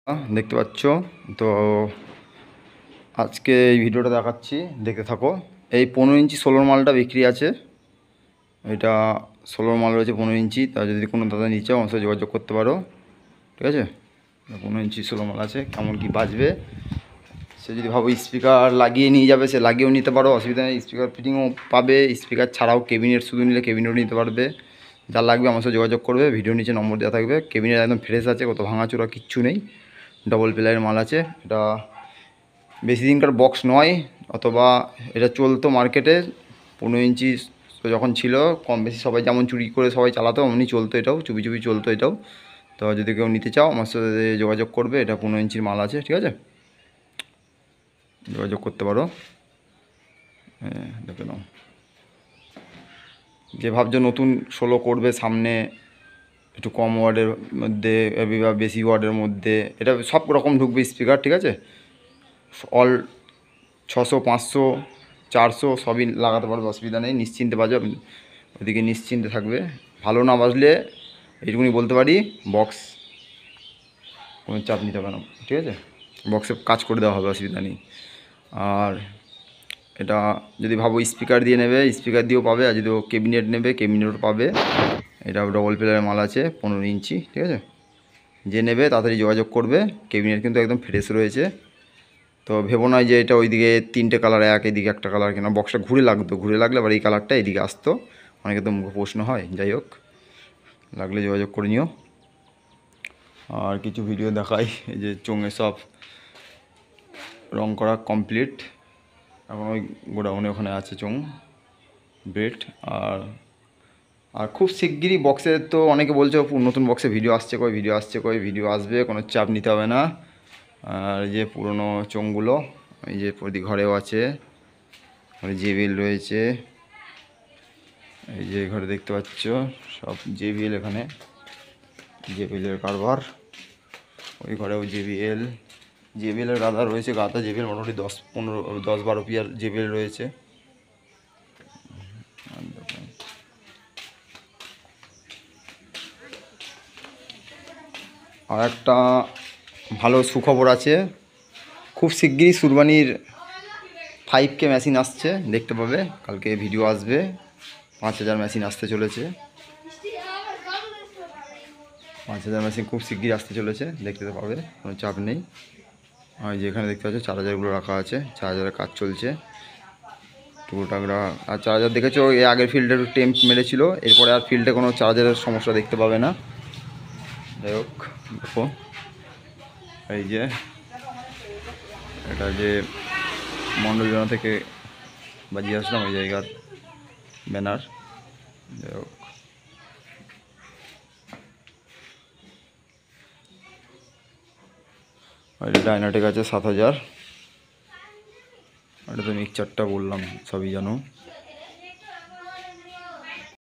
দেখতে পাচ্ছ তো আজকে এই ভিডিওটা দেখাচ্ছি, দেখতে থাকো। এই 15 ইঞ্চি সোলার মালটা বিক্রি আছে। এটা সোলার মাল রয়েছে 15 ইঞ্চি। তা যদি কোনো দাদা নিচে আমার সাথে যোগাযোগ করতে পারো, ঠিক আছে। 15 ইঞ্চি সোলার মাল আছে, কেমন কি বাজবে সে যদি ভাবো স্পিকার লাগিয়ে নিয়ে যাবে সে লাগিয়েও নিতে পারো, অসুবিধা নেই। স্পিকার ফিটিংও পাবে, স্পিকার ছাড়াও কেবিনেট শুধু নিলে কেবিনেটও নিতে পারবে। যা লাগবে আমার সাথে যোগাযোগ করবে, ভিডিও নিচে নম্বর দেওয়া থাকবে। কেবিনেট একদম ফ্রেশ আছে, কত ভাঙাচোরা কিচ্ছু নেই, ডবল প্লাইয়ের মাল আছে। এটা বেশি দিনকার বক্স নয়, অথবা এটা চলতো মার্কেটে 15 ইঞ্চি যখন ছিল, কম বেশি সবাই যেমন চুরি করে সবাই চালাতো অমনি চলতো, এটাও চুপি চুপি চলতো এটাও। তো যদি কেউ নিতে চাও আমার সাথে যোগাযোগ করবে, এটা 15 ইঞ্চির মাল আছে, ঠিক আছে, যোগাযোগ করতে পারো। হ্যাঁ, দেখে নাও। যে ভাবছো নতুন 16 করবে সামনে, একটু কম ওয়ার্ডের মধ্যে বা বেশি ওয়ার্ডের মধ্যে, এটা সব রকম ঢুকবে স্পিকার, ঠিক আছে। অল 600, 500, 400 সবই লাগাতে পারবে, অসুবিধা নেই। নিশ্চিন্তে বাজবে, ওদিকে নিশ্চিন্তে থাকবে। ভালো না বাজলে এইটুকুনি বলতে পারি, বক্স কোনো চাপ নিতে হবে না, ঠিক আছে। বক্সে কাজ করে দেওয়া হবে, অসুবিধা নেই। আর এটা যদি ভাবো স্পিকার দিয়ে নেবে, স্পিকার দিয়েও পাবে। আর যদি কেবিনেট নেবে, কেবিনেটও পাবে। এটা ডবল প্লেয়ারের মাল আছে 15 ইঞ্চি, ঠিক আছে। যে নেবে তাড়াতাড়ি যোগাযোগ করবে। কেবিনেট কিন্তু একদম ফ্রেশ রয়েছে। তো ভেবো নয় যে এটা ওইদিকে 3টে কালার এক, এদিকে একটা কালার, কেন বক্সটা ঘুরে লাগতো, ঘুরে লাগলে আবার এই কালারটা এদিকে আসতো। অনেকে তো মুখে প্রশ্ন হয়, যাই হোক, লাগলে যোগাযোগ করে নিও। আর কিছু ভিডিও দেখাই, এই যে চোঙে সব রং করা কমপ্লিট। এখন ওই গোডাউনে ওখানে আছে চোঙ ব্রেড। আর আর খুব শিগগিরই বক্সে, তো অনেকে বলছে নতুন বক্সে ভিডিও আসছে কই, ভিডিও আসছে কই, ভিডিও আসবে, কোনো চাপ নিতে হবে না। আর এই যে পুরনো চোঙগুলো, এই যে প্রতি ঘরেও আছে, জেবিএল রয়েছে। এই যে ঘরে দেখতে পাচ্ছ সব জেবিএল, এখানে জেবিএলের কারবার। ওই ঘরেও জেবিএল, জেবিএলের গাদা রয়েছে, গাদা জেবিএল মোটামুটি 10-12 পিয়ার জেবিএল রয়েছে। আর একটা ভালো সুখবর আছে, খুব শিগগিরই সুরবানির 5K মেশিন আসছে, দেখতে পাবে। কালকে ভিডিও আসবে, 5000 মেশিন আসতে চলেছে। 5000 মেশিন খুব শিগগিরই আসতে চলেছে, দেখতে পাবে, কোনো চাপ নেই। আর যেখানে দেখতে পাচ্ছ চার্জারগুলো রাখা আছে, চার্জারের কাজ চলছে টুকটাকরা। আর চার্জার দেখেছো, এই আগের ফিল্ডে একটু টেম্প মেরেছিল, এরপরে আর ফিল্ডে কোনো চার্জারের সমস্যা দেখতে পাবে না। যাই হোক, দেখো এই যে এটা যে মণ্ডলজনা থেকে বাজিয়ে আসলাম, ওই জায়গার ব্যানার। যাই হোক, এটা ডাইনাটেক আছে 7000। এটা তো মিক্সচারটা বললাম, সবই জানো।